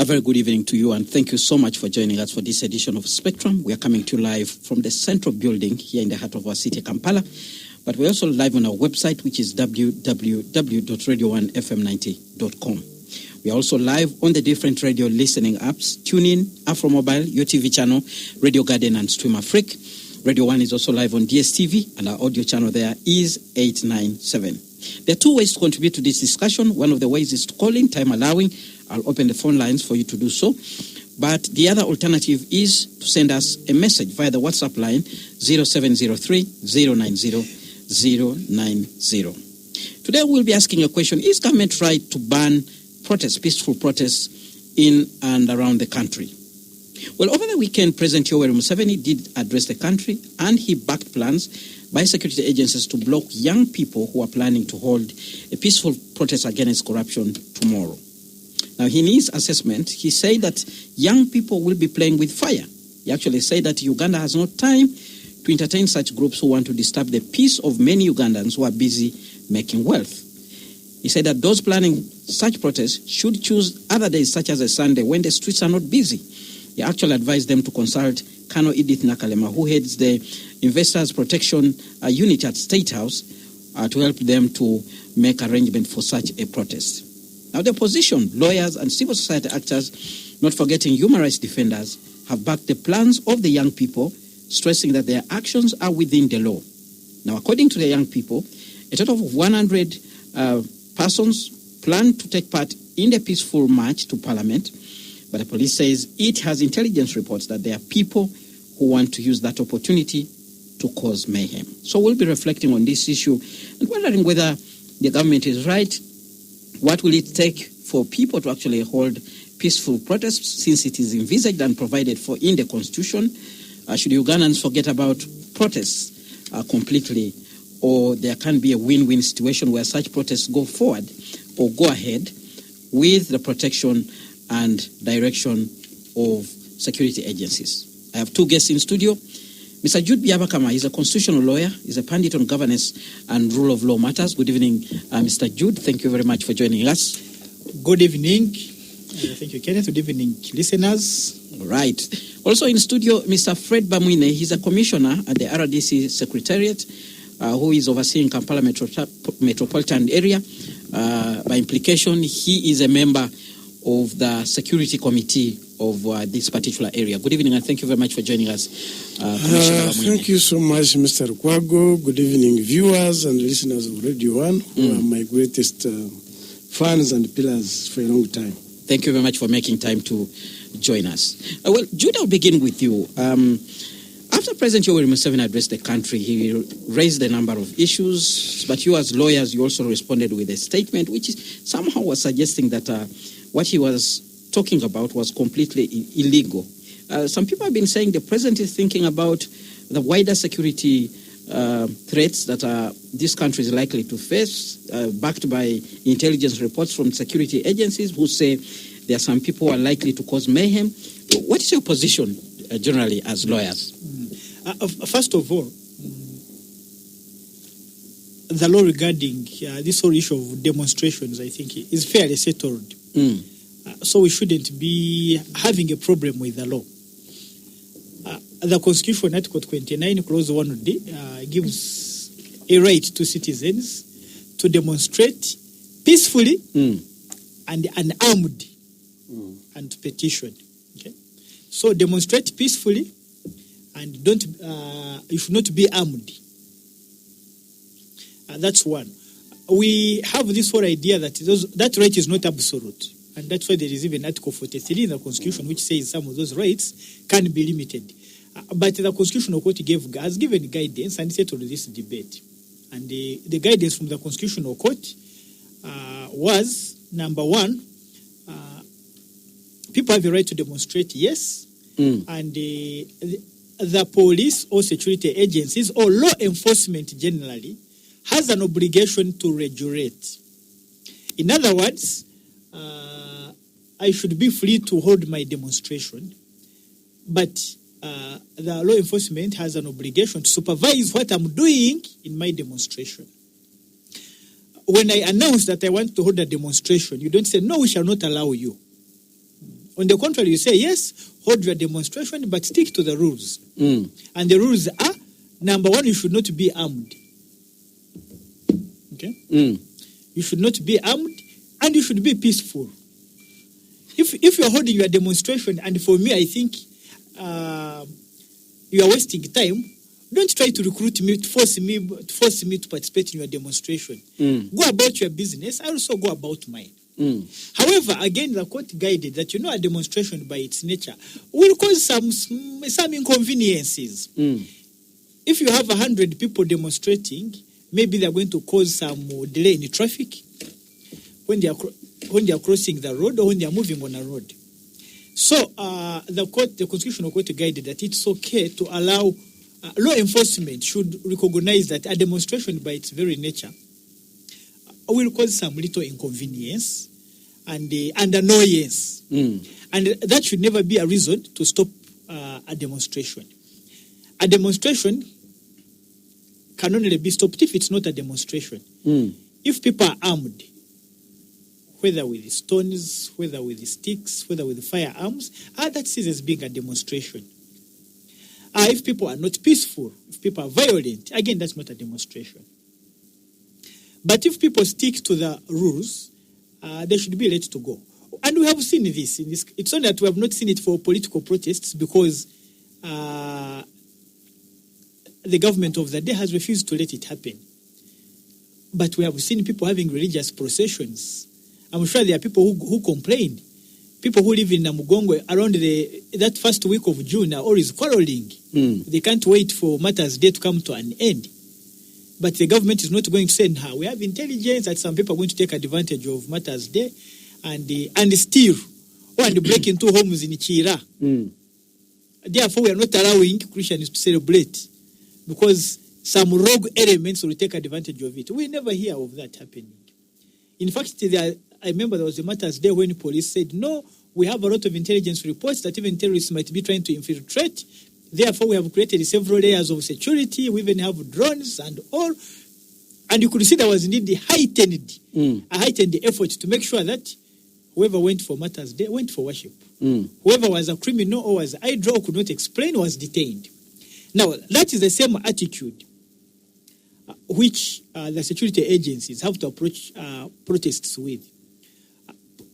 very good evening to you, and thank you so much for joining us for this edition of Spectrum. We are coming to you live from the Central Building here in the heart of our city, Kampala. But we're also live on our website, which is www.radio1fm90.com. We are also live on the different radio listening apps, TuneIn, AfroMobile, UTV channel, Radio Garden, and Stream Africa. Radio 1 is also live on DSTV, and our audio channel there is 897. There are two ways to contribute to this discussion. One of the ways is to call in, time allowing. I'll open the phone lines for you to do so. But the other alternative is to send us a message via the WhatsApp line 0703-090-090. Today we'll be asking a question: is government right to ban protests, peaceful protests in and around the country? Well, over the weekend, President Yoweri Museveni did address the country, and he backed plans by security agencies to block young people who are planning to hold a peaceful protest against corruption tomorrow. Now, in his assessment, he said that young people will be playing with fire. He actually said that Uganda has no time to entertain such groups who want to disturb the peace of many Ugandans who are busy making wealth. He said that those planning such protests should choose other days, such as a Sunday, when the streets are not busy. He actually advised them to consult Colonel Edith Nakalema, who heads the Investors Protection Unit at State House, to help them to make arrangement for such a protest. Now, the opposition, lawyers, and civil society actors, not forgetting human rights defenders, have backed the plans of the young people, stressing that their actions are within the law. Now, according to the young people, a total of 100 persons plan to take part in the peaceful march to Parliament, but the police says it has intelligence reports that there are people who want to use that opportunity to cause mayhem. So we'll be reflecting on this issue and wondering whether the government is right. What will it take for people to actually hold peaceful protests, since it is envisaged and provided for in the Constitution? Should Ugandans forget about protests completely, or there can be a win-win situation where such protests go forward or go ahead with the protection and direction of security agencies? I have two guests in studio. Mr. Jude Byabakama is a constitutional lawyer. He's a pundit on governance and rule of law matters. Good evening, Mr. Jude. Thank you very much for joining us. Good evening. Thank you, Kenneth. Good evening, listeners. All right. Also in studio, Mr. Fred Bamwine. He's a commissioner at the RDC Secretariat, who is overseeing Kampala metropolitan area. By implication, he is a member of the security committee of this particular area. Good evening, and thank you very much for joining us, Commissioner Bamwine. Thank you so much, Mr. Kwago. Good evening, viewers and listeners of Radio 1, who are my greatest fans and pillars for a long time. Thank you very much for making time to join us. Well, Jude, I'll begin with you. After President Yoweri Museveni addressed the country, he raised a number of issues, but you as lawyers, you also responded with a statement which somehow was suggesting that what he was talking about was completely illegal. Some people have been saying the president is thinking about the wider security threats that this country is likely to face, backed by intelligence reports from security agencies who say there are some people who are likely to cause mayhem. What is your position generally as lawyers? First of all, the law regarding this whole issue of demonstrations, I think, is fairly settled. So we shouldn't be having a problem with the law. The Constitution, Article 29, Clause 1D, gives a right to citizens to demonstrate peacefully and unarmed and to petition. Okay? So demonstrate peacefully and you should not be armed. That's one. We have this whole idea that that right is not absolute. And that's why there is even Article 43 in the Constitution which says some of those rights can be limited. But the Constitutional Court has given guidance and settled this debate. And the guidance from the Constitutional Court was, number one, people have a right to demonstrate, yes. And the police or security agencies or law enforcement generally has an obligation to regulate. In other words, I should be free to hold my demonstration, but the law enforcement has an obligation to supervise what I'm doing in my demonstration. When I announce that I want to hold a demonstration, you don't say, no, we shall not allow you. On the contrary, you say, yes, hold your demonstration, but stick to the rules. And the rules are, number one, you should not be armed. Okay? You should not be armed, and you should be peaceful. If you're holding your demonstration, and for me, I think you are wasting time, don't try to recruit me, to force me to participate in your demonstration. Go about your business. I also go about mine. However, again, the court guided that, a demonstration by its nature will cause some inconveniences. If you have 100 people demonstrating, maybe they're going to cause some delay in the traffic when they are crossing the road or when they are moving on a road. So the Constitutional Court guided that it's okay to allow law enforcement should recognize that a demonstration by its very nature will cause some little inconvenience and annoyance. And that should never be a reason to stop a demonstration. A demonstration can only be stopped if it's not a demonstration. If people are armed, whether with stones, whether with sticks, whether with firearms, that ceases being a demonstration. If people are not peaceful, if people are violent, again, that's not a demonstration. But if people stick to the rules, they should be let to go. And we have seen this. It's only that we have not seen it for political protests because the government of the day has refused to let it happen. But we have seen people having religious processions. I'm sure there are people who complain. People who live in Namugongo around that first week of June are always quarreling. They can't wait for Martyrs' Day to come to an end. But the government is not going to say, we have intelligence that some people are going to take advantage of Martyrs' Day and steal and break into homes in Chira. Therefore, we are not allowing Christians to celebrate because some rogue elements will take advantage of it. We never hear of that happening. In fact, I remember there was a Martyrs' Day when police said, no, we have a lot of intelligence reports that even terrorists might be trying to infiltrate. Therefore, we have created several layers of security. We even have drones and all. And you could see there was indeed a heightened effort to make sure that whoever went for Martyrs' Day went for worship. Whoever was a criminal or was idle or could not explain was detained. Now, that is the same attitude which the security agencies have to approach protests with.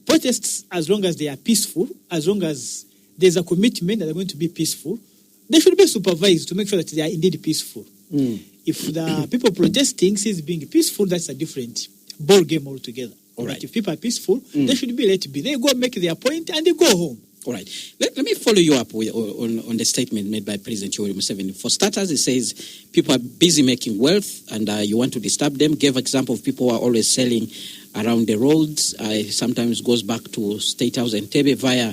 Protests, as long as they are peaceful, as long as there's a commitment that they're going to be peaceful, they should be supervised to make sure that they are indeed peaceful. If the people protesting sees being peaceful, that's a different ball game altogether. All right. But if people are peaceful, they should be let be. They go make their point and they go home. All right. Let me follow you up on the statement made by President Yoweri Museveni. For starters, it says people are busy making wealth and you want to disturb them. Gave example of people who are always selling around the roads. Sometimes goes back to State House and Entebbe via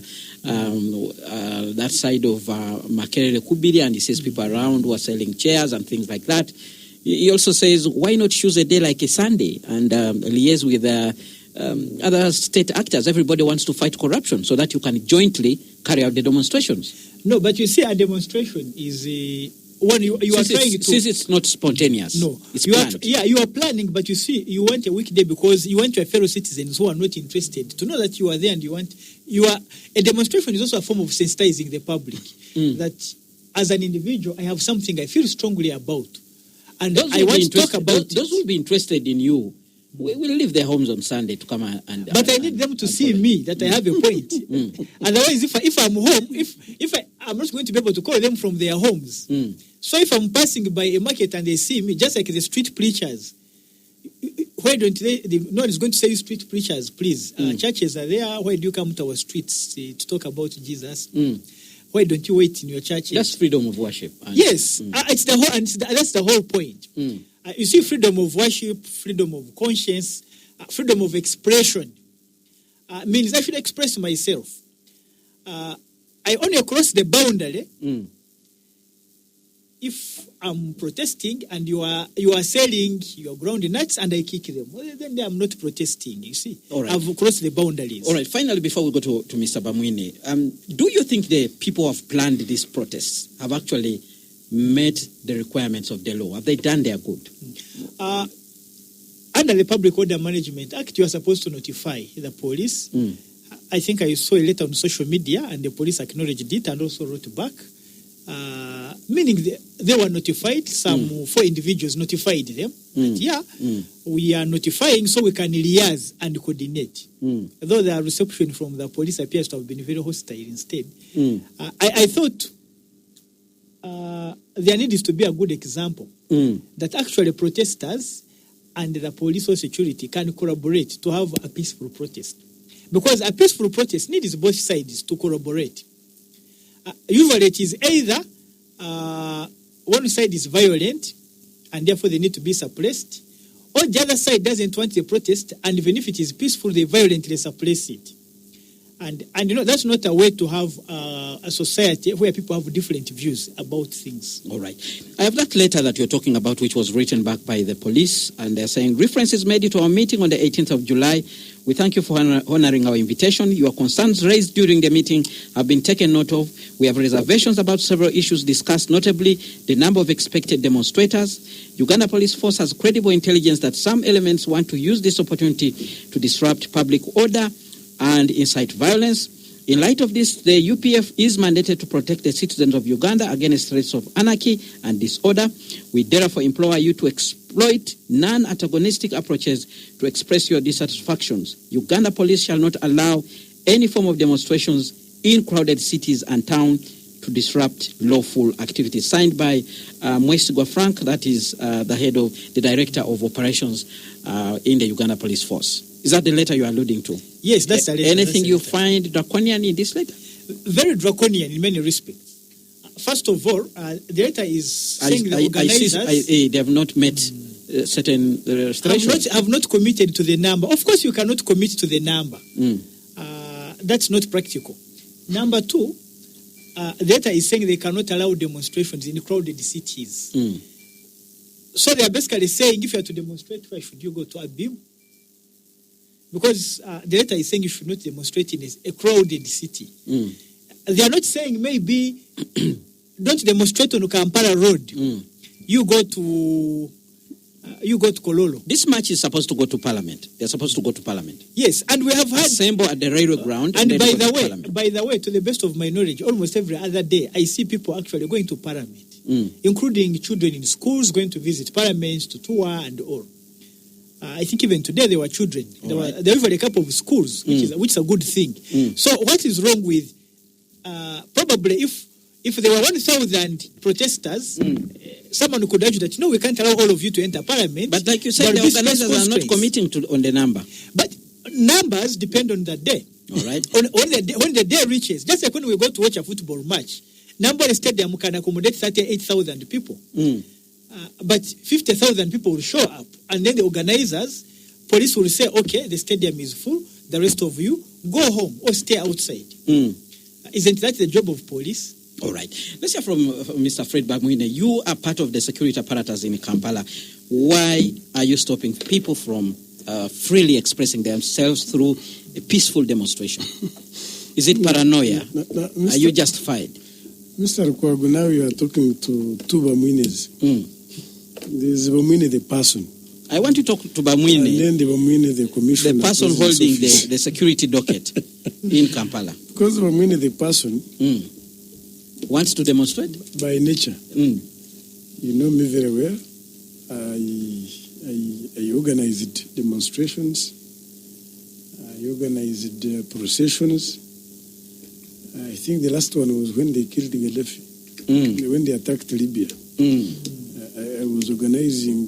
that side of Makerere Kubiri, and he says people around who are selling chairs and things like that. He also says, why not choose a day like a Sunday and liaise with other state actors? Everybody wants to fight corruption so that you can jointly carry out the demonstrations. No, but you see, a demonstration is when you are trying to... Since it's not spontaneous. No. It's planned. You are planning, but you see, you want a weekday because you want your fellow citizens who are not interested to know that you are there and a demonstration is also a form of sensitizing the public. That as an individual, I have something I feel strongly about. And I want to talk about those who will be interested in you. We will leave their homes on Sunday to come and but I need them to see me that I have a point. Otherwise, if I'm home, if I'm not going to be able to call them from their homes. So if I'm passing by a market and they see me, just like the street preachers, why don't no one is going to say, street preachers, please. Churches are there. Why do you come to our streets to talk about Jesus? Why don't you wait in your churches? That's freedom of worship. Yes, it's the whole, and that's the whole point. You see, freedom of worship, freedom of conscience, freedom of expression means I should express myself. I only cross the boundary if I'm protesting and you are selling your ground nuts and I kick them. Well, then I'm not protesting, you see. All right. I've crossed the boundaries. All right, finally, before we go to Mr. Bamwini, do you think the people who have planned these protests have actually met the requirements of the law? Have they done their good? Under the Public Order Management Act, you are supposed to notify the police I think I saw a letter on social media, and the police acknowledged it and also wrote back, meaning they were notified. Some 4 individuals notified them. We are notifying so we can liaise and coordinate. Though the reception from the police appears to have been very hostile instead. I thought there needs to be a good example that actually protesters and the police or security can collaborate to have a peaceful protest. Because a peaceful protest needs both sides to collaborate. Usually it is either one side is violent and therefore they need to be suppressed, or the other side doesn't want the protest, and even if it is peaceful, they violently suppress it. And that's not a way to have a society where people have different views about things. All right. I have that letter that you're talking about, which was written back by the police, and they're saying, references made to our meeting on the 18th of July. We thank you for honoring our invitation. Your concerns raised during the meeting have been taken note of. We have reservations about several issues discussed, notably the number of expected demonstrators. Uganda Police Force has credible intelligence that some elements want to use this opportunity to disrupt public order and incite violence. In light of this, the UPF is mandated to protect the citizens of Uganda against threats of anarchy and disorder. We therefore implore you to exploit non-antagonistic approaches to express your dissatisfactions. Uganda Police shall not allow any form of demonstrations in crowded cities and towns to disrupt lawful activities. Signed by Mwesigwa Frank, that is the Director of Operations in the Uganda Police Force. Is that the letter you are alluding to? Yes, that's the letter. Anything you find draconian in this letter? Very draconian in many respects. First of all, the letter is saying the organizers... they have not met certain restrictions. Have not committed to the number. Of course, you cannot commit to the number. That's not practical. Number 2, the letter is saying they cannot allow demonstrations in crowded cities. So they are basically saying, if you are to demonstrate, where should you go? To Abim? Because the letter is saying you should not demonstrate in a crowded city. They are not saying maybe don't demonstrate on Kampala Road. You go to Kololo. This march is supposed to go to Parliament. They're supposed to go to Parliament. Yes, and we have had assemble at the railway ground. And by the way, to the best of my knowledge, almost every other day I see people actually going to Parliament, including children in schools going to visit Parliament, to tour and all. I think even today there were children. There were even a couple of schools, which is a good thing. So what is wrong with probably if there were 1,000 protesters, someone could argue that we can't allow all of you to enter Parliament. But like you said, the organizers are not committing on the number. But numbers depend on the day. All right. When the day reaches, just like when we go to watch a football match, Nambole Stadium can accommodate 38,000 people. But 50,000 people will show up, and then the organizers, police will say, okay, the stadium is full, the rest of you go home or stay outside. Isn't that the job of police? All right. Let's hear from Mr. Fred Bamwine. You are part of the security apparatus in Kampala. Why are you stopping people from freely expressing themselves through a peaceful demonstration? Is it paranoia? Are you justified? Mr. Rukwago, now you are talking to two Bamwines. There's Bamwine the person. I want to talk to Bamwine. And then the Bamwine the commissioner. The person holding the security docket in Kampala. Because Bamwine the person wants to demonstrate? By nature. You know me very well. I organized demonstrations. I organized processions. I think the last one was when they killed Gaddafi, when they attacked Libya. I was organizing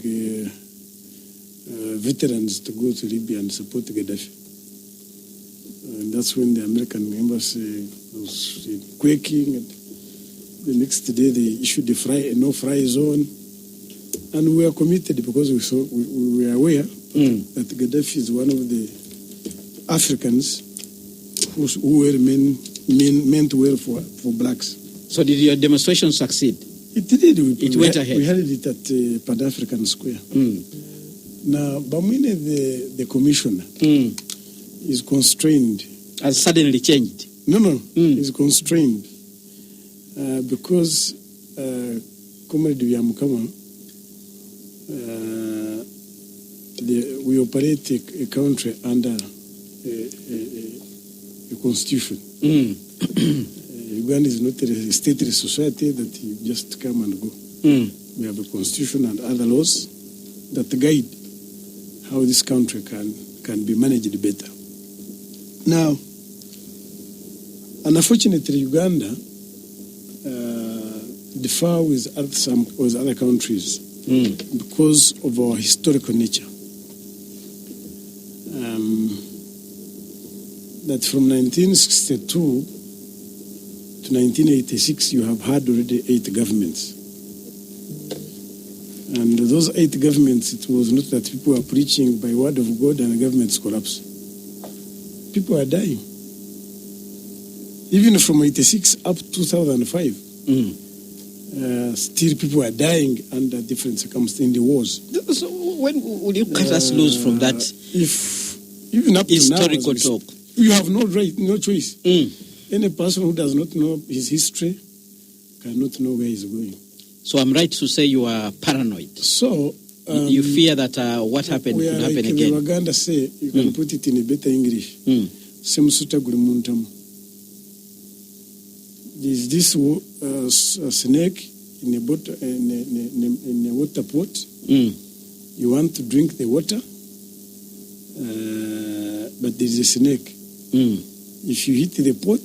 veterans to go to Libya and support Gaddafi. And that's when the American embassy was quaking. And the next day they issued a no-fly zone. And we were committed because we were aware that Gaddafi is one of the Africans who were meant well for blacks. So did your demonstration succeed? It did. It went ahead. We held it at Pan-African Square. Now, Bamwine, the commissioner, is constrained. Has suddenly changed? No. He's constrained because Comrade Yamukama, we operate a country under a constitution. Uganda is not a stateless society that you just come and go. We have a constitution and other laws that guide how this country can be managed better. Now, unfortunately, Uganda differ with other countries because of our historical nature. That from 1962 to 1986, you have had already 8 governments. And those 8 governments, it was not that people were preaching by word of God and governments collapse. People are dying. Even from 86 up to 2005, still people are dying under different circumstances in the wars. So when will you cut us loose from that even up historical to now, talk? You have no right, no choice. Any person who does not know his history cannot know where he's going. So I'm right to say you are paranoid. So you fear that what happened could happen like again. The Waganda say, you can put it in a better English. Semusuta gurimuntam. There's this snake in a water pot. You want to drink the water, but there's a snake. If you hit the pot,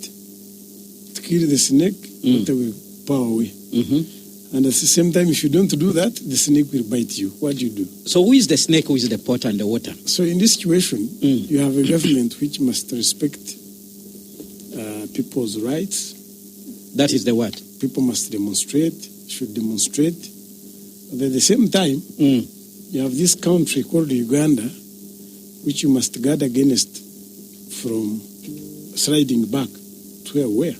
to kill the snake, water will power away. And at the same time, if you don't do that, the snake will bite you. What do you do? So who is the snake, who is the pot and the water? So in this situation, you have a government which must respect people's rights. That is the what? People must demonstrate, should demonstrate. But at the same time, you have this country called Uganda, which you must guard against from sliding back to where.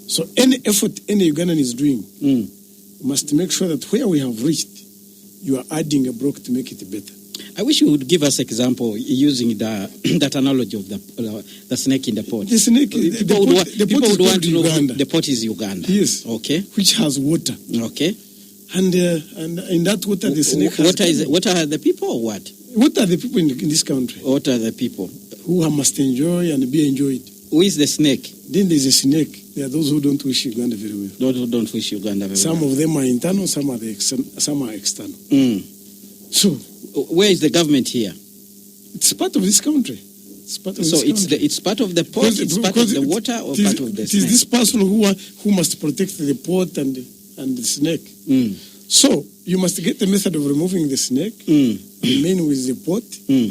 So any effort any Ugandan is doing must make sure that where we have reached, you are adding a block to make it better. I wish you would give us an example using that analogy of the snake in the pot. The snake, people would want to know Uganda. The pot is Uganda. Yes. Okay. Which has water. Okay. And in that water, the snake has... What are the people or what? What are the people in this country? What are the people? Who must enjoy and be enjoyed. Who is the snake? Then there's a snake. There are those who don't wish Uganda very well. Those who don't wish Uganda very some well. of them are internal, some are external. So, where is the government here? It's part of this country. It's part of this country. It's part of the pot, it's part of the water, or part of the snake? It is this person who must protect the pot and the snake. So, you must get the method of removing the snake, remain with the pot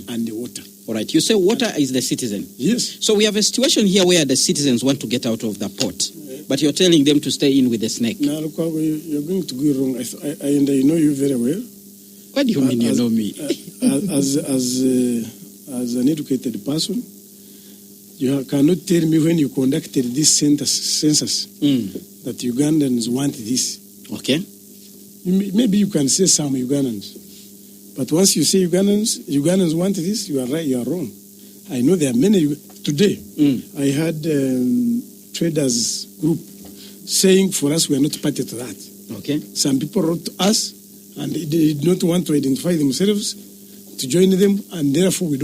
and the water. All right. You say water is the citizen. Yes. So we have a situation here where the citizens want to get out of the pot, but you're telling them to stay in with the snake. Now, look, you're going to go wrong. And I know you very well. What do you mean you know me? As an educated person, you cannot tell me when you conducted this census that Ugandans want this. Okay. Maybe you can say some Ugandans. But once you say Ugandans want this, you are right, you are wrong. I know there are many. Today, I had traders group saying for us we are not party to that. Okay. Some people wrote to us and they did not want to identify themselves to join them, and therefore we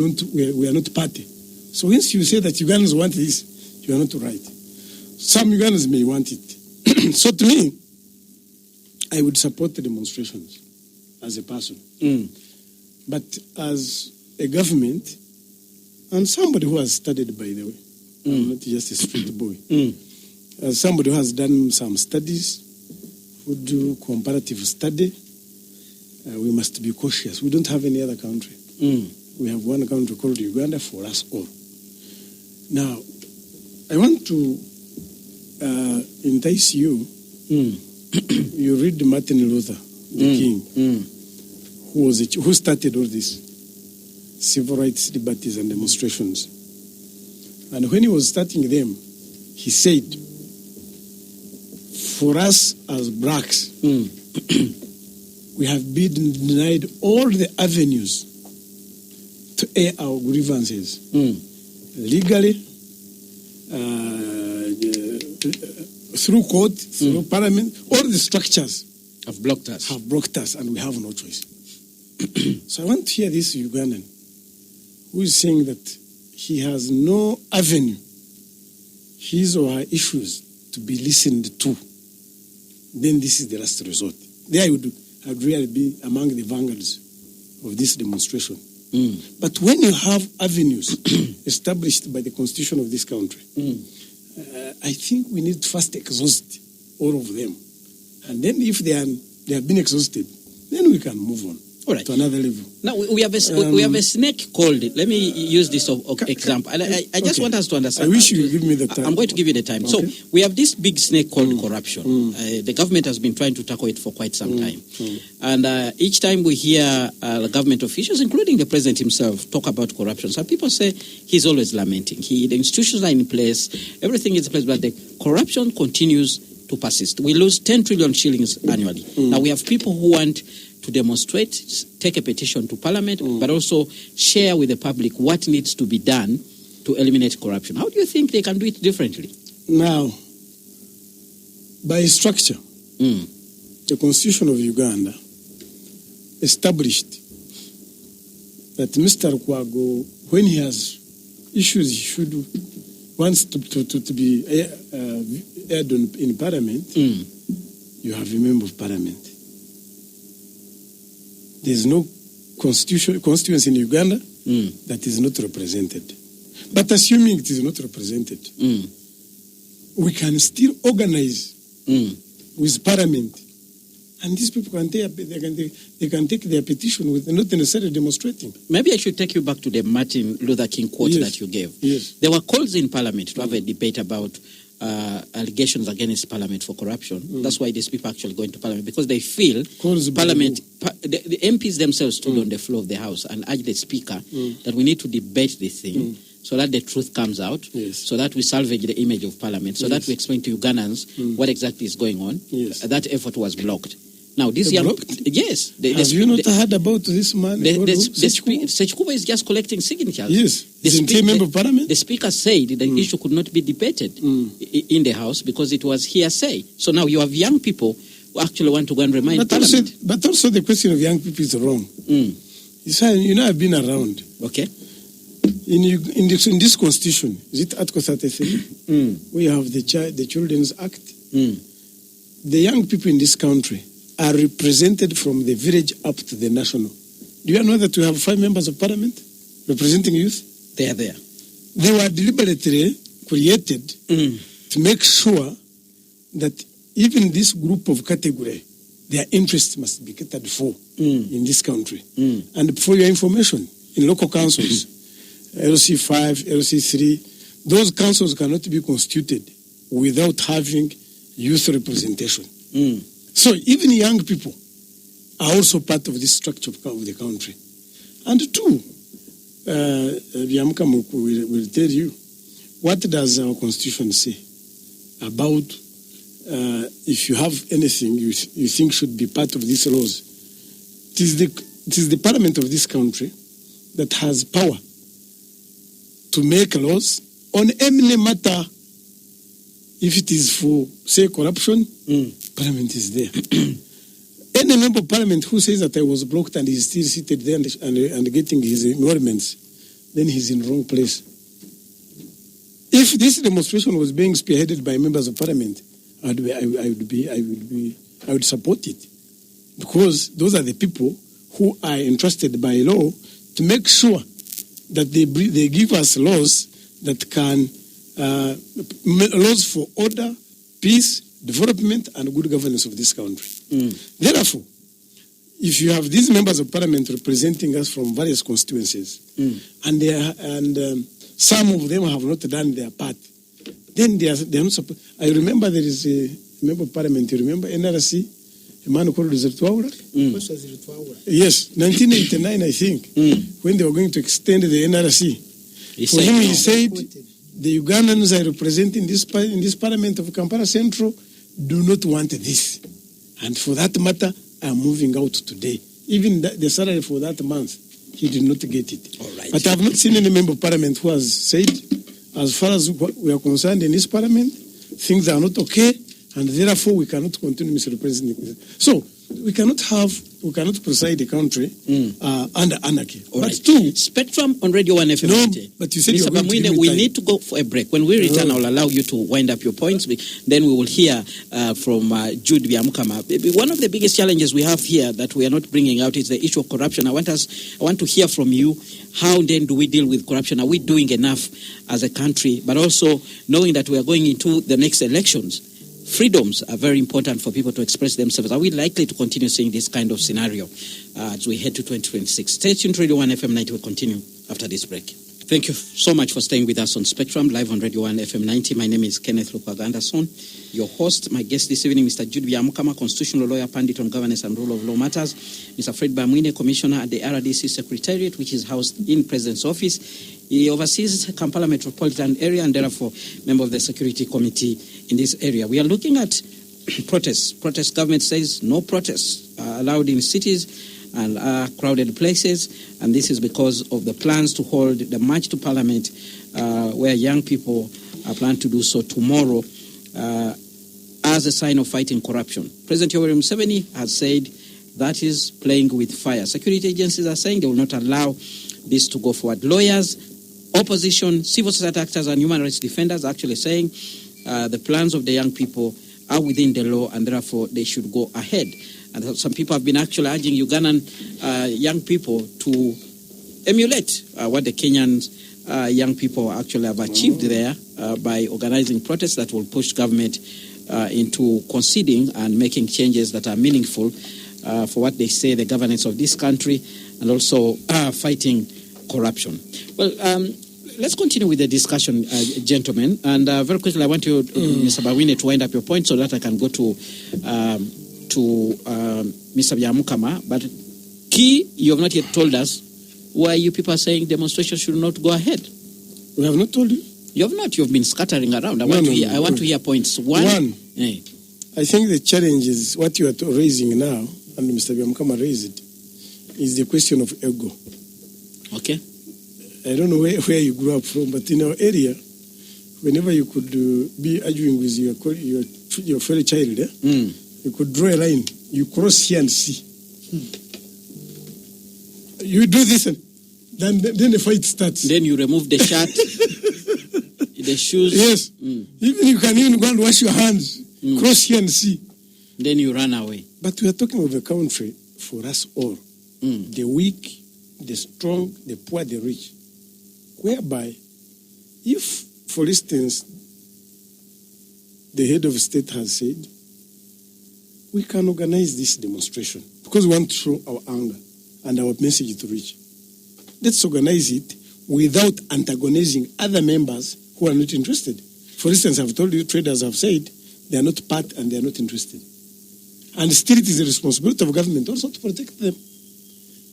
are not party. So once you say that Ugandans want this, you are not right. Some Ugandans may want it. So to me, I would support the demonstrations as a person. But as a government, and somebody who has studied, by the way, I'm not just a street boy, as somebody who has done some studies, who do comparative study, we must be cautious. We don't have any other country. We have one country called Uganda for us all. Now, I want to entice you. You read Martin Luther, the King, who started all this civil rights liberties and demonstrations. And when he was starting them, he said, for us as blacks, we have been denied all the avenues to air our grievances. Legally, through court, through parliament, all the structures have blocked us, and we have no choice. So I want to hear this Ugandan who is saying that he has no avenue, his or her issues, to be listened to, then this is the last resort. There I'd really be among the vanguards of this demonstration. But when you have avenues established by the constitution of this country, I think we need to first exhaust all of them. And then if they have been exhausted, then we can move on to another level. Now, we have a snake called, let me use this example. And I just want us to understand. I wish you would give me the time. I'm going to give you the time. Okay. So, we have this big snake called corruption. The government has been trying to tackle it for quite some time. And each time we hear government officials, including the president himself, talk about corruption, some people say he's always lamenting. The institutions are in place, everything is in place, but the corruption continues to persist. We lose 10 trillion shillings annually. Now, we have people who want to demonstrate, take a petition to Parliament, but also share with the public what needs to be done to eliminate corruption. How do you think they can do it differently? Now, by structure, the Constitution of Uganda established that Mr. Kwago, when he has issues he wants to be aired in Parliament, you have a member of Parliament. There is no constituency in Uganda that is not represented. But assuming it is not represented, we can still organize with Parliament, and these people can take their petition with not necessarily demonstrating. Maybe I should take you back to the Martin Luther King quote that you gave. Yes. There were calls in Parliament to have a debate about allegations against Parliament for corruption. That's why these people actually go into Parliament, because they feel Parliament, the MPs themselves stood on the floor of the House and urged the Speaker that we need to debate this thing so that the truth comes out, so that we salvage the image of Parliament, so that we explain to Ugandans what exactly is going on. That effort was blocked. Now, this young... Yes. Have you not heard about this man? Sechkuba is just collecting signatures. Yes. The member of Parliament? The Speaker said the issue could not be debated in the House because it was hearsay. So now you have young people who actually want to go and remind Parliament. But also the question of young people is wrong. I've been around. Okay. In this constitution, is it Article 33? We have the Children's Act. The young people in this country are represented from the village up to the national. Do you know that we have 5 members of Parliament representing youth? They are there. They were deliberately created to make sure that even this group of category, their interests must be catered for in this country. And for your information, in local councils, LC 5, LC 3, those councils cannot be constituted without having youth representation. So even young people are also part of this structure of the country. And 2, Byamka will tell you, what does our constitution say about if you have anything you think should be part of these laws? It is the Parliament of this country that has power to make laws on any matter. If it is for, say, corruption, Parliament is there. Any member of Parliament who says that I was blocked and is still seated there and getting his emoluments, then he's in the wrong place. If this demonstration was being spearheaded by members of Parliament, I would support it, because those are the people who are entrusted by law to make sure that they give us laws that can laws for order, peace, development, and good governance of this country. Therefore, if you have these members of Parliament representing us from various constituencies, and some of them have not done their part, then they are not supposed. I remember there is a member of Parliament. You remember NRC, a man called Zirtwaura? Yes, 1989, I think, when they were going to extend the NRC. For him, he said, the Ugandans I represent in this Parliament of Kampala Central do not want this. And for that matter, I am moving out today. Even the salary for that month, he did not get it. All right. But I have not seen any member of Parliament who has said, as far as we are concerned in this Parliament, things are not okay, and therefore we cannot continue misrepresenting. So, we cannot preside a country under anarchy. All but right. two, Spectrum on Radio 1 FM. No, but you said Mr. you were going to give Bamwine, me we time. need to go for a break. When we return, I'll allow you to wind up your points. Then we will hear from Jude Byamukama. One of the biggest challenges we have here that we are not bringing out is the issue of corruption. I want to hear from you. How then do we deal with corruption? Are we doing enough as a country? But also knowing that we are going into the next elections, freedoms are very important for people to express themselves. Are we likely to continue seeing this kind of scenario as we head to 2026? Stay tuned to Radio 1 FM 90. We'll continue after this break. Thank you so much for staying with us on Spectrum, live on Radio 1 FM 90. My name is Kenneth Lukwago-Anderson, your host. My guest this evening, Mr. Jude Byamukama, constitutional lawyer, pundit on governance and rule of law matters. Mr. Fred Bamwine, commissioner at the RDC Secretariat, which is housed in President's office. He oversees Kampala Metropolitan Area and therefore member of the Security Committee in this area. We are looking at protests. Government says no protests are allowed in cities and crowded places, and this is because of the plans to hold the March to Parliament, where young people are planned to do so tomorrow as a sign of fighting corruption. President Yoweri Museveni has said that is playing with fire. Security agencies are saying they will not allow this to go forward. Lawyers, opposition, civil society actors, and human rights defenders are actually saying the plans of the young people are within the law and therefore they should go ahead. And some people have been actually urging Ugandan young people to emulate what the Kenyan young people actually have achieved there by organizing protests that will push government into conceding and making changes that are meaningful for what they say the governance of this country and also fighting corruption. Well, let's continue with the discussion, gentlemen. And very quickly, I want you, Mr. Bamwine, to wind up your point so that I can go to Mr. Byamukama. But key, you have not yet told us why you people are saying demonstrations should not go ahead. we have not told you. You have not. You have been scattering around. I want to hear points. One. I think the challenge is what you are raising now, and Mr. Byamukama raised it, is the question of ego. Okay. I don't know where you grew up from, but in our area, whenever you could be arguing with your fellow child, you could draw a line. You cross here and see. You do this, and then the fight starts. Then you remove the shirt, the shoes. Yes. Even you can even go and wash your hands. Cross here and see. Then you run away. But we are talking of a country for us all. The weak, the strong, the poor, the rich. Whereby, if, for instance, the head of state has said, we can organize this demonstration because we want to show our anger and our message to reach. Let's organize it without antagonizing other members who are not interested. For instance, I've told you, traders have said they are not part and they are not interested. And still it is the responsibility of government also to protect them.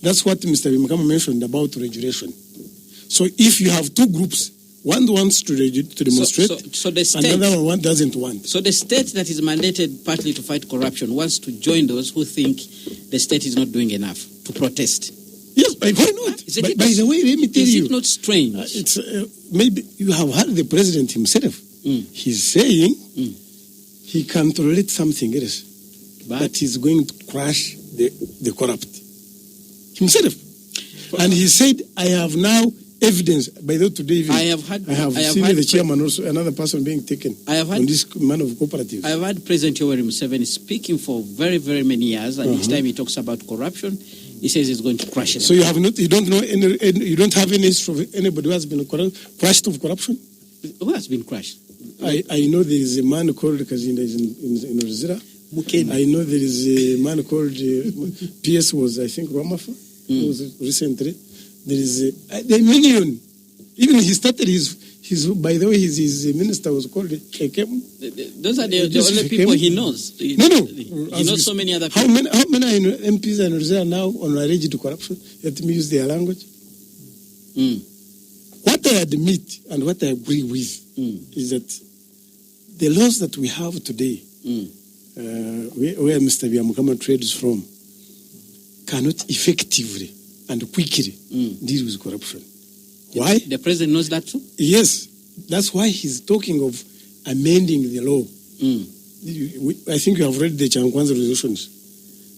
That's what Mr. Byamukama mentioned about regulation. So if you have two groups, one wants to demonstrate, so the state, another one doesn't want. So the state that is mandated partly to fight corruption wants to join those who think the state is not doing enough to protest. Yes, why not? By the way, let me tell you. Is it not strange? It's maybe you have heard the president himself. He's saying he can tolerate something else, but he's going to crush the corrupt himself. And he said, I have now evidence. By the way, today even, I have seen the chairman also, another person being taken on this man of cooperatives. I have heard President Yoweri Museveni speaking for very, very many years, and each time he talks about corruption, he says he's going to crush it. So you don't know you don't have any history of anybody who has been crushed of corruption? Who has been crushed? I know there is a man called Kazinda in Ruzira. I know there is a man called PS was, I think, Ramafa, who was recently. There is a million. Even he started his by the way, his minister was called Ekem. Those are the only people he knows. He knows so many other people. How many MPs are there now on alleged to corruption? Let me use their language. What I admit and what I agree with is that the laws that we have today, where Mr. Byamukama trades from, cannot effectively and quickly deal with corruption. Why? The president knows that too? Yes. That's why he's talking of amending the law. I think you have read the Changkwanza resolutions.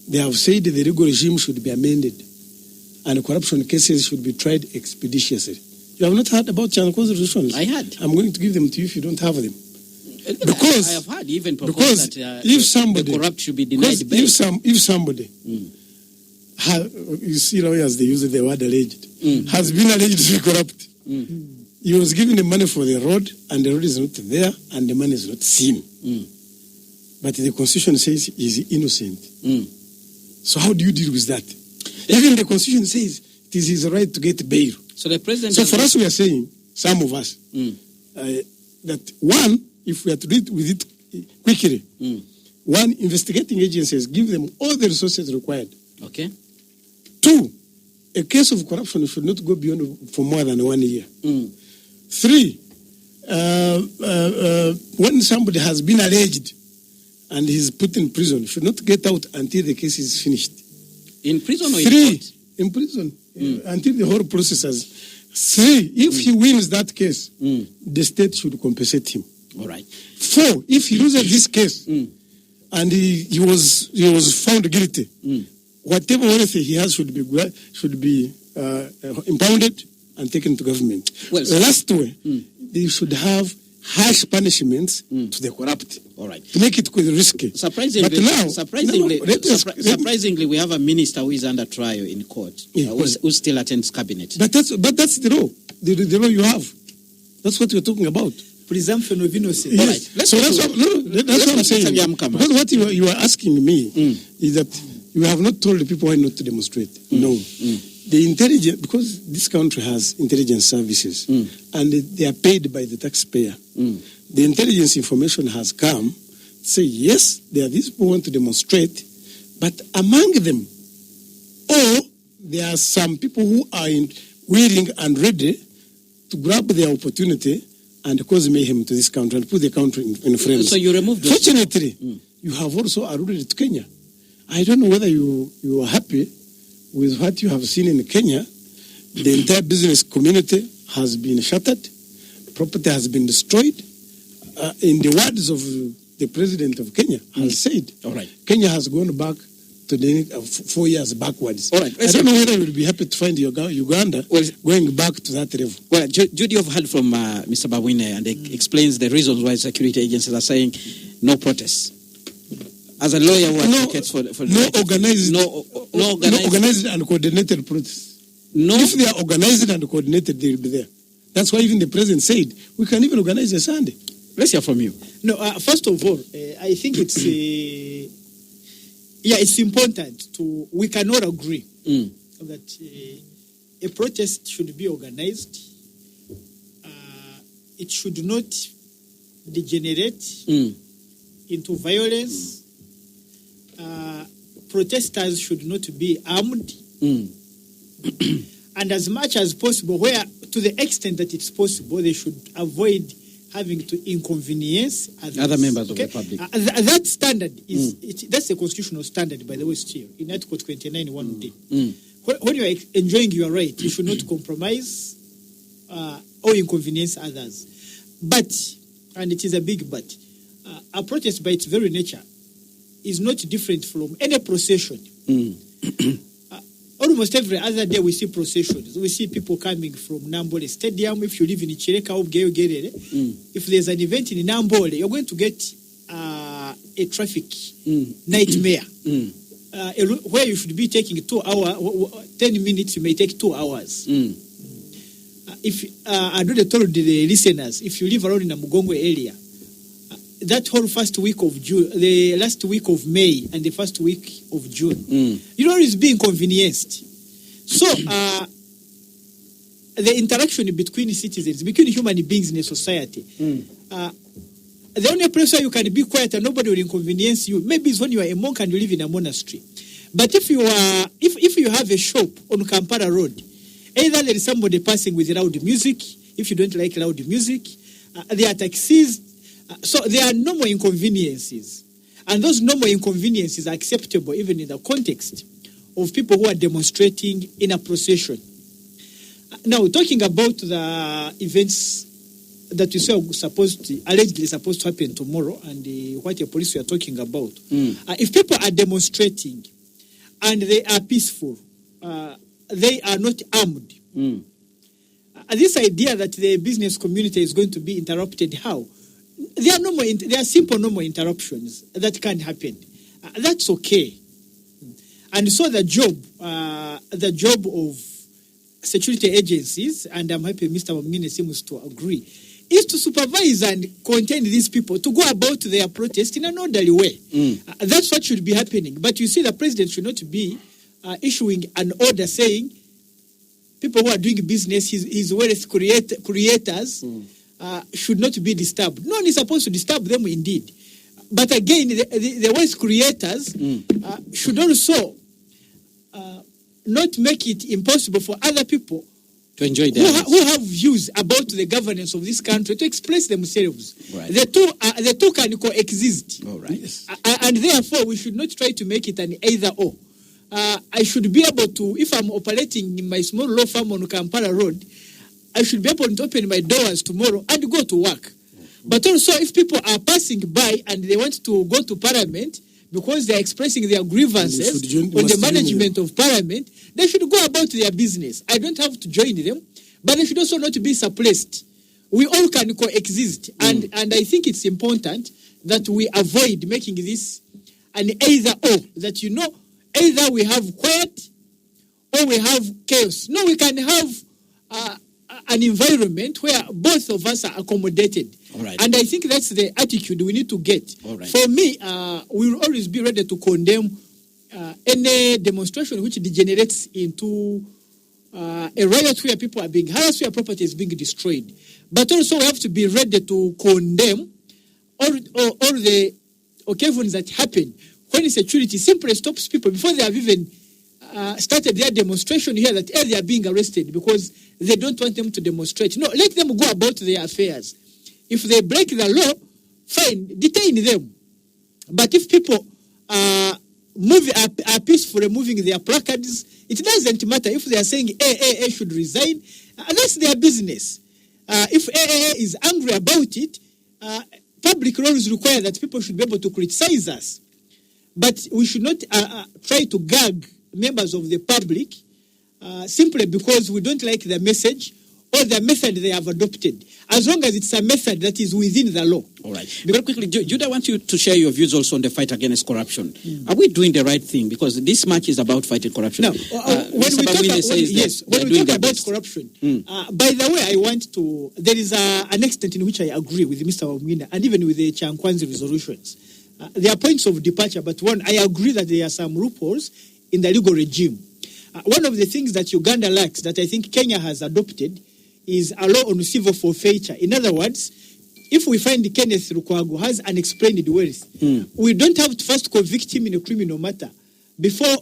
they have said the legal regime should be amended and corruption cases should be tried expeditiously. You have not heard about Chanakos resolutions? I had. I'm going to give them to you if you don't have them. Because I have heard even proposed that if somebody, the corrupt should be denied bail. If somebody, you see lawyers, they use the word alleged, has been alleged to be corrupt, he was given the money for the road and the road is not there and the money is not seen. But the Constitution says he's innocent. So how do you deal with that? Even the Constitution says it is his right to get bail. So the president. So for us, we are saying, some of us, that one, if we are to deal with it quickly, one, investigating agencies, give them all the resources required. Okay. Two, a case of corruption should not go beyond for more than 1 year. Three, when somebody has been alleged and he's put in prison, should not get out until the case is finished. In prison or Three, in court? in prison, until the whole process has. Three, if he wins that case, the state should compensate him. All right. Four, if he loses this case and he was found guilty, whatever wealth he has should be impounded and taken to government. Well, last way, they should have harsh punishments to the corrupt. All right. To make it risky. Surprisingly, but now, surprisingly, we have a minister who is under trial in court, who still attends cabinet. But that's the law. The law you have. That's what we're talking about. Presumption of innocence. Yes. All right. So that's what I'm saying. Because what you are asking me is that you have not told the people why not to demonstrate. No. The intelligence, because this country has intelligence services and they are paid by the taxpayer. The intelligence information has come to say, yes, there are these people who want to demonstrate, but among them, or there are some people who are willing and ready to grab their opportunity and cause mayhem to this country and put the country in flames. So you removed those. Fortunately, you have also alluded to Kenya. I don't know whether you are happy with what you have seen in Kenya. The entire business community has been shattered. Property has been destroyed. In the words of the president of Kenya, has said, all right, Kenya has gone back to the 4 years backwards. All right. I don't know whether you will be happy to find Uganda going back to that level. Well, Judy, you've heard from Mr. Babwine, and he explains the reasons why security agencies are saying no protests. As a lawyer who advocates for no organized and coordinated protests. If they are organized and coordinated, they will be there. That's why even the president said we can even organize a Sunday. Let's hear from you. No, first of all, I think it's it's important to. We can all agree that a protest should be organized. It should not degenerate into violence. Protesters should not be armed. And as much as possible, to the extent that it's possible, they should avoid having to inconvenience other members of the public. That standard that's a constitutional standard, by the way, still in Article 29, 1D. When you are enjoying your right, you should not compromise or inconvenience others. But, and it is a big but, a protest by its very nature is not different from any procession. Almost every other day we see processions. We see people coming from Nambole Stadium. If you live in Chireka or Geogerere, if there's an event in Nambole, you're going to get a traffic nightmare. Where you should be taking 2 hours, 10 minutes, you may take 2 hours. If I do told the listeners, if you live around in the Mugongo area, that whole first week of June, the last week of May and the first week of June, you know, it's being inconvenienced. So, the interaction between citizens, between human beings in a society, the only place where you can be quiet and nobody will inconvenience you, maybe is when you are a monk and you live in a monastery. But if you are, if you have a shop on Kampala Road, either there is somebody passing with loud music, if you don't like loud music, there are taxis. So there are no more inconveniences. And those no more inconveniences are acceptable even in the context of people who are demonstrating in a procession. Now, talking about the events that you say are allegedly supposed to happen tomorrow and what your police are talking about. If people are demonstrating and they are peaceful. They are not armed. This idea that the business community is going to be interrupted, how? There are simple normal interruptions that can happen. That's okay. And so the job of security agencies, and I'm happy Mr. Wamwine seems to agree, is to supervise and contain these people to go about their protest in an orderly way. That's what should be happening. But you see, the president should not be issuing an order saying people who are doing business, his wealth creators, should not be disturbed. No one is supposed to disturb them indeed. But again, the wealth creators should also not make it impossible for other people to enjoy who have views about the governance of this country to express themselves. Right. The two can coexist. All right. Yes. And therefore, we should not try to make it an either-or. I should be able to, if I'm operating in my small law firm on Kampala Road, I should be able to open my doors tomorrow and go to work. But also, if people are passing by and they want to go to Parliament because they are expressing their grievances on the management of Parliament, they should go about their business. I don't have to join them, but they should also not be suppressed. We all can coexist, and I think it's important that we avoid making this an either-or, that either we have quiet or we have chaos. No, we can have an environment where both of us are accommodated. All right. And I think that's the attitude we need to get. All right. For me, we will always be ready to condemn any demonstration which degenerates into a riot where people are being harassed, where property is being destroyed. But also we have to be ready to condemn all the occasions that happen when security simply stops people before they have even started their demonstration here, that they are being arrested because they don't want them to demonstrate. No, let them go about their affairs. If they break the law, fine, detain them. But if people are peacefully moving their placards, it doesn't matter if they are saying AAA should resign. That's their business. If AAA is angry about it, public laws require that people should be able to criticize us. But we should not try to gag members of the public simply because we don't like the message or the method they have adopted, as long as it's a method that is within the law. All right. Very quickly, Judah, I want you to share your views also on the fight against corruption. Are we doing the right thing? Because this match is about fighting corruption. Now, when we talk about corruption, by the way, there is an extent in which I agree with Mr. Wamwine and even with the Chankwanzi resolutions. There are points of departure, but one, I agree that there are some loopholes in the legal regime. One of the things that Uganda lacks, that I think Kenya has adopted, is a law on civil forfeiture. In other words, if we find Kenneth Lukwago has unexplained wealth, we don't have to first convict him in a criminal matter before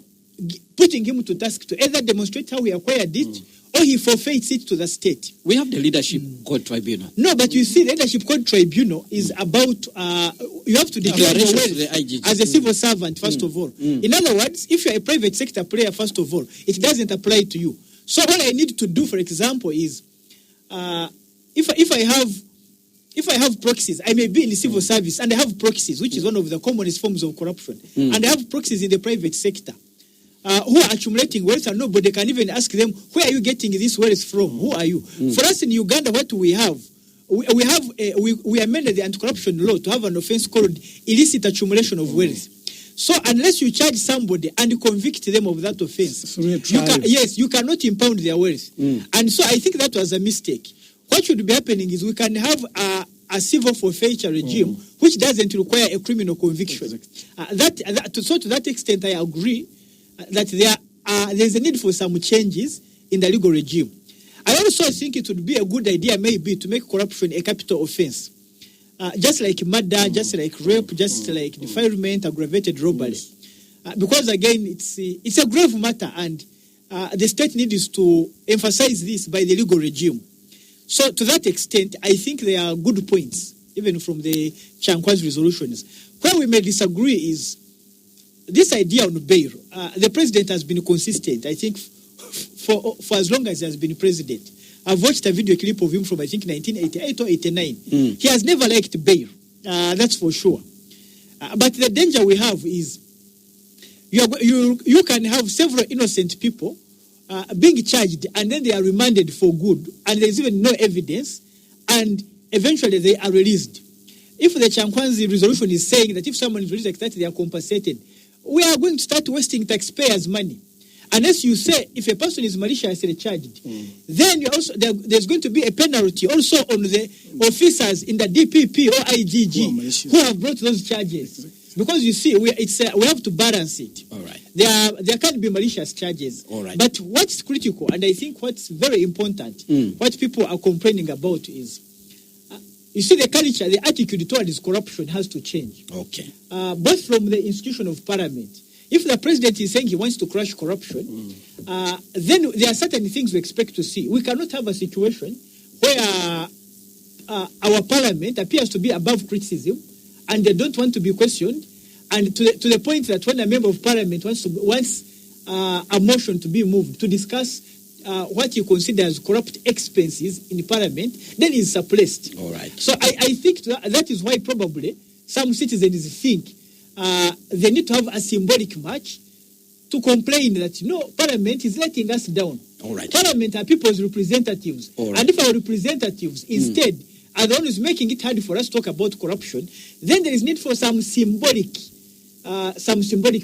putting him to task to either demonstrate how he acquired it or he forfeits it to the state. We have the Leadership Code Tribunal. No, but you see, the Leadership Code Tribunal is about, you have to declare your wealth as a civil servant, first of all. In other words, if you're a private sector player, first of all, it doesn't apply to you. So all I need to do, for example, is if I have proxies, I may be in the civil service and I have proxies, which is one of the commonest forms of corruption. And I have proxies in the private sector who are accumulating wealth, and nobody can even ask them, where are you getting this wealth from? Who are you? For us in Uganda, what we have, we amended the anti-corruption law to have an offense called illicit accumulation of wealth. So unless you charge somebody and convict them of that offense, you cannot impound their wealth. And so I think that was a mistake. What should be happening is we can have a civil forfeiture regime which doesn't require a criminal conviction. So to that extent, I agree that there's a need for some changes in the legal regime. I also think it would be a good idea maybe to make corruption a capital offense. Just like murder, just like rape, just like defilement, aggravated robbery. Because again, it's a grave matter, and the state needs to emphasize this by the legal regime. So to that extent, I think there are good points, even from the Chankwanzi resolutions. Where we may disagree is this idea on bail. The president has been consistent, I think, for as long as he has been president. I've watched a video clip of him from, I think, 1988 or 89. He has never liked bail. That's for sure. But the danger we have is you can have several innocent people being charged, and then they are remanded for good, and there's even no evidence, and eventually they are released. If the Chankwanzi resolution is saying that if someone is released like that, they are compensated, we are going to start wasting taxpayers' money. Unless you say if a person is maliciously charged, then you also there's going to be a penalty also on the officers in the DPP or IGG who have brought those charges. Because you see, we have to balance it. All right. There can't be malicious charges. All right. But what's critical, and I think what's very important, what people are complaining about is, you see, the culture, the attitude towards corruption has to change. Okay. Both from the institution of parliament. If the president is saying he wants to crush corruption, then there are certain things we expect to see. We cannot have a situation where our parliament appears to be above criticism and they don't want to be questioned, and to the point that when a member of parliament wants a motion to be moved to discuss what he considers corrupt expenses in parliament, then is suppressed. All right. So I think that is why probably some citizens think they need to have a symbolic match to complain that, Parliament is letting us down. All right. Parliament are people's representatives. All right. And if our representatives instead are the ones making it hard for us to talk about corruption, then there is need for some symbolic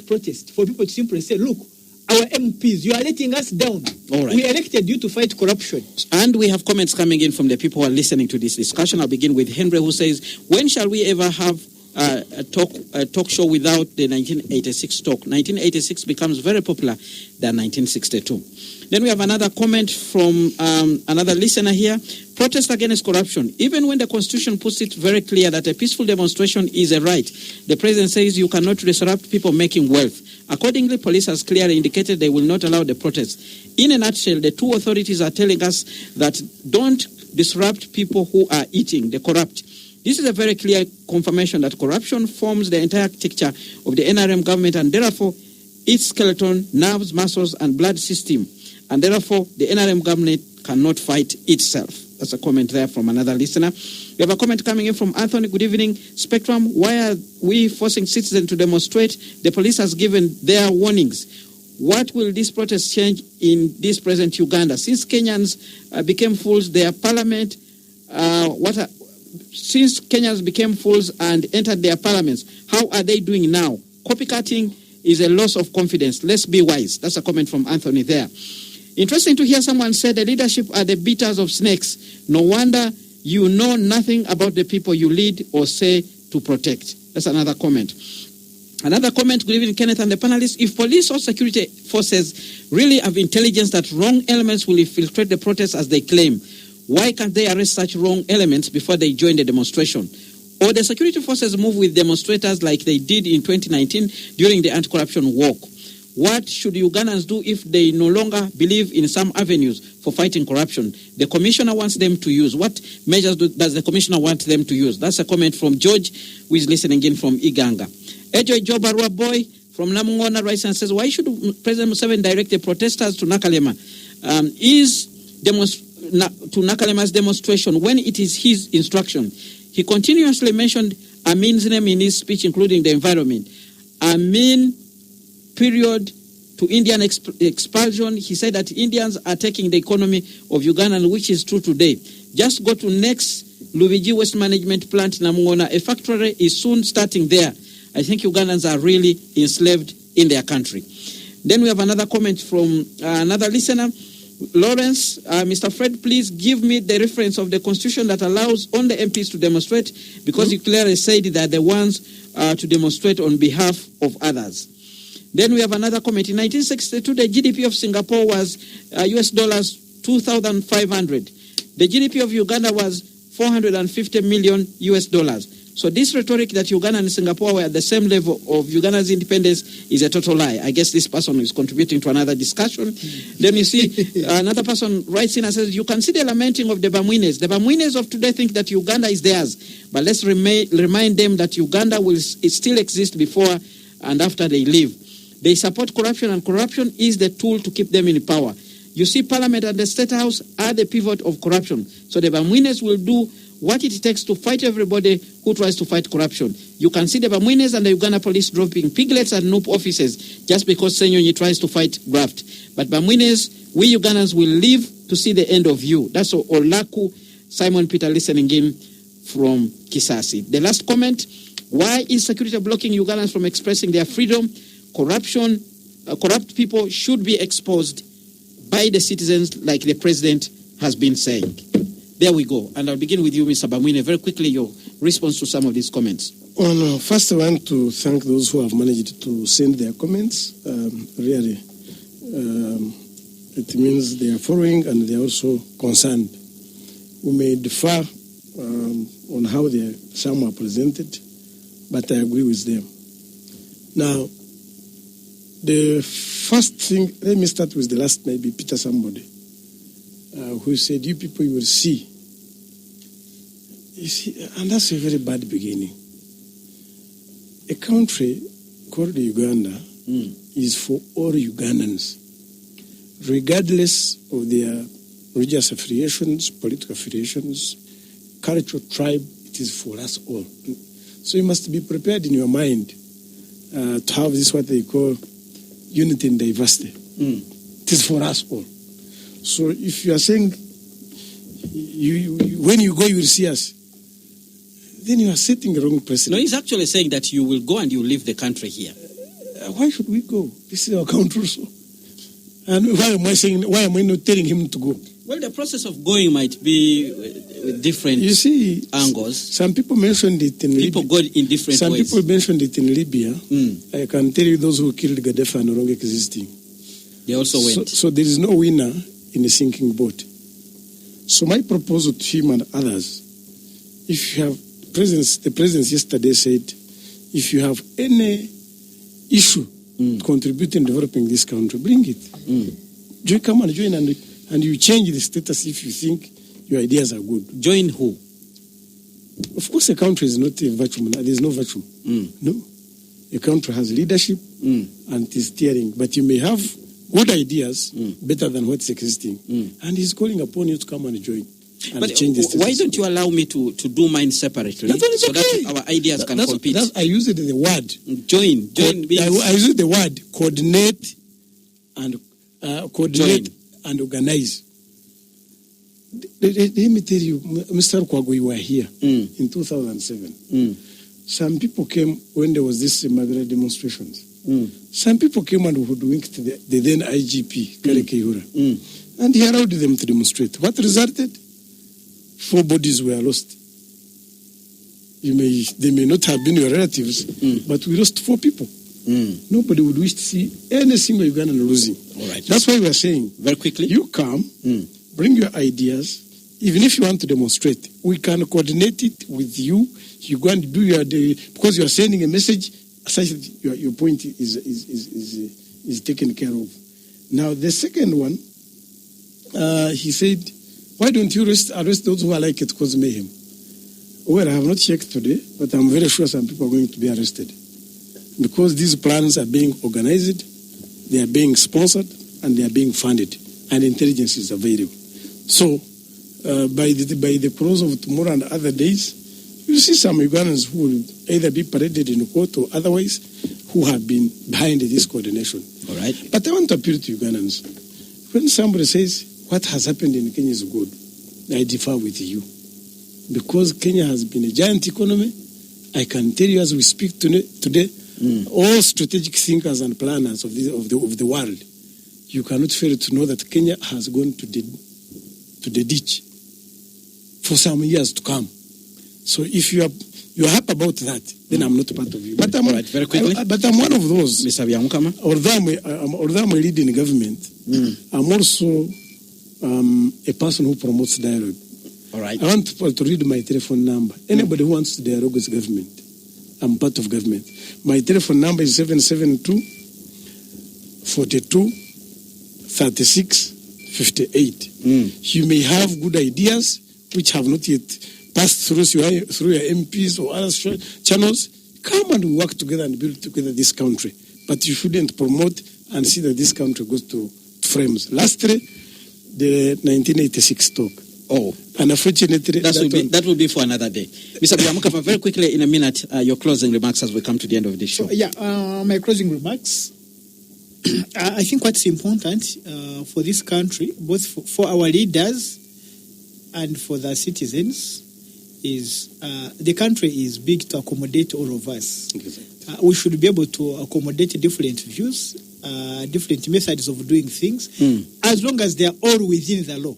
protest for people to simply say, look, our MPs, you are letting us down. All right. We elected you to fight corruption. And we have comments coming in from the people who are listening to this discussion. I'll begin with Henry, who says, when shall we ever have a talk show without the 1986 talk? 1986 becomes very popular than 1962. Then we have another comment from another listener here. Protest against corruption. Even when the Constitution puts it very clear that a peaceful demonstration is a right, the President says you cannot disrupt people making wealth. Accordingly, police has clearly indicated they will not allow the protest. In a nutshell, the two authorities are telling us that don't disrupt people who are eating, the corrupt. This is a very clear confirmation that corruption forms the entire texture of the NRM government, and therefore its skeleton, nerves, muscles, and blood system. And therefore, the NRM government cannot fight itself. That's a comment there from another listener. We have a comment coming in from Anthony. Good evening, Spectrum. Why are we forcing citizens to demonstrate? The police has given their warnings. What will this protest change in this present Uganda? Since Kenyans became fools, their parliament, since Kenyans became fools and entered their parliaments, how are they doing now? Copycatting is a loss of confidence. Let's be wise. That's a comment from Anthony there. Interesting to hear someone say the leadership are the beaters of snakes. No wonder you know nothing about the people you lead or say to protect. That's another comment. Another comment, good evening, Kenneth and the panelists. If police or security forces really have intelligence that wrong elements will infiltrate the protests as they claim, why can't they arrest such wrong elements before they join the demonstration? Or the security forces move with demonstrators like they did in 2019 during the anti-corruption walk? What should Ugandans do if they no longer believe in some avenues for fighting corruption? The commissioner wants them to use. What measures does the commissioner want them to use? That's a comment from George, who is listening in from Iganga. Ejoy Jobarua Boy from Namungona writes and says, why should President Museveni direct the protesters to Nakalema? To Nakalema's demonstration when it is his instruction? He continuously mentioned Amin's name in his speech, including the environment. Amin, period, to Indian expulsion. He said that Indians are taking the economy of Uganda, which is true today. Just go to next Lubiji Waste Management Plant in Namungona. A factory is soon starting there. I think Ugandans are really enslaved in their country. Then we have another comment from another listener. Lawrence, Mr. Fred, please give me the reference of the Constitution that allows only MPs to demonstrate, because you clearly said that the ones to demonstrate on behalf of others. Then we have another comment. In 1962, the GDP of Singapore was US dollars 2,500. The GDP of Uganda was 450 million US dollars. So this rhetoric that Uganda and Singapore were at the same level of Uganda's independence is a total lie. I guess this person is contributing to another discussion. Then you see another person writes in and says, you can see the lamenting of the Bamwines. The Bamwines of today think that Uganda is theirs. But let's remind them that Uganda will still exist before and after they leave. They support corruption, and corruption is the tool to keep them in power. You see, Parliament and the State House are the pivot of corruption. So the Bamwines will do what it takes to fight everybody who tries to fight corruption. You can see the Bamwines and the Uganda police dropping piglets at NUP offices just because Senyonyi tries to fight graft. But Bamwines, we Ugandans will live to see the end of you. That's Olaku Simon Peter listening in from Kisasi. The last comment, why is security blocking Ugandans from expressing their freedom? Corrupt people should be exposed by the citizens like the president has been saying. There we go. And I'll begin with you, Mr. Bamwine. Very quickly, your response to some of these comments. Well, no, first I want to thank those who have managed to send their comments. Really, it means they are following and they are also concerned. We may differ on how some are presented, but I agree with them. Now, the first thing, let me start with the last, maybe Peter somebody, who said, you people, you will see. You see, and that's a very bad beginning. A country called Uganda is for all Ugandans, regardless of their religious affiliations, political affiliations, cultural tribe. It is for us all. So you must be prepared in your mind to have this, what they call unity and diversity. It is for us all. So if you are saying, when you go, you will see us, then you are setting a wrong precedent. No, he's actually saying that you will go and you leave the country here. Why should we go? This is our country also. And why am I not telling him to go? Well, the process of going might be with different angles. Some people mentioned it in Libya. People go in different ways. Some people mentioned it in Libya. I can tell you those who killed Gaddafi are no longer existing. They also went. So there is no winner in a sinking boat. So my proposal to him and others, if you have the president yesterday said, if you have any issue contributing to developing this country, bring it. Come and join and you change the status if you think your ideas are good. Join who? Of course, a country is not a vacuum. There is no vacuum. No. A country has leadership and it is steering. But you may have good ideas better than what's existing. And he's calling upon you to come and join. But why don't you allow me to do mine separately so that our ideas can compete? I use it the word. Join. I use the word coordinate and organize. Let me tell you, Mr. Kwago, you were here in 2007. Some people came when there was this Magara demonstrations. Some people came and hoodwinked the then IGP, Kare Kehura, and he allowed them to demonstrate. What resulted? 4 bodies were lost. They may not have been your relatives, but we lost 4 people. Nobody would wish to see any single Ugandan losing. All right. That's why we are saying, very quickly, you come, bring your ideas. Even if you want to demonstrate, we can coordinate it with you. You go and do because you are sending a message, such that your point is taken care of. Now, the second one, he said, why don't you arrest those who are like it cause mayhem? Well, I have not checked today, but I'm very sure some people are going to be arrested. Because these plans are being organized, they are being sponsored, and they are being funded, and intelligence is available. So, by the close of tomorrow and other days, you'll see some Ugandans who will either be paraded in court or otherwise who have been behind this coordination. All right. But I want to appeal to Ugandans. When somebody says, what has happened in Kenya is good, I differ with you. Because Kenya has been a giant economy, I can tell you as we speak today, all strategic thinkers and planners of the world, you cannot fail to know that Kenya has gone to the ditch for some years to come. So if you are happy about that, then I'm not part of you. But I'm all right, very quickly. But I'm one of those. Mr. Byamukama. Although I'm a lead in government, I'm also a person who promotes dialogue. All right. I want people to read my telephone number. Anybody who wants to dialogue with government, I'm part of government. My telephone number is 772 42 36 58. You may have good ideas which have not yet passed through your MPs or other channels. Come and work together and build together this country. But you shouldn't promote and see that this country goes to frames. Lastly, the 1986 talk. Oh. And unfortunately, that will be for another day. Mr. Byamukama, very quickly, in a minute, your closing remarks as we come to the end of this show. So, my closing remarks. I think what's important for this country, both for our leaders and for the citizens, is the country is big to accommodate all of us. We should be able to accommodate different views, different methods of doing things, as long as they are all within the law.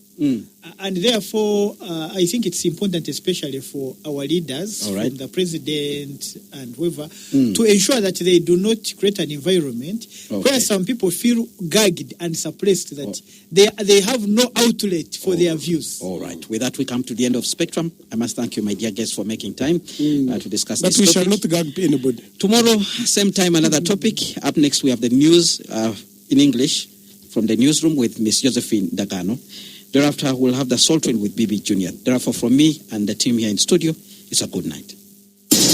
And therefore, I think it's important, especially for our leaders, from the president and whoever, to ensure that they do not create an environment where some people feel gagged and suppressed, that they have no outlet for their views. All right. With that, we come to the end of Spectrum. I must thank you, my dear guests, for making time to discuss this topic. But we shall not gag anybody. Tomorrow, same time, another topic. Up next, we have the news in English from the newsroom with Miss Josephine Dagano. Thereafter, we'll have the Sultan with BB Jr. Therefore, from me and the team here in studio, it's a good night.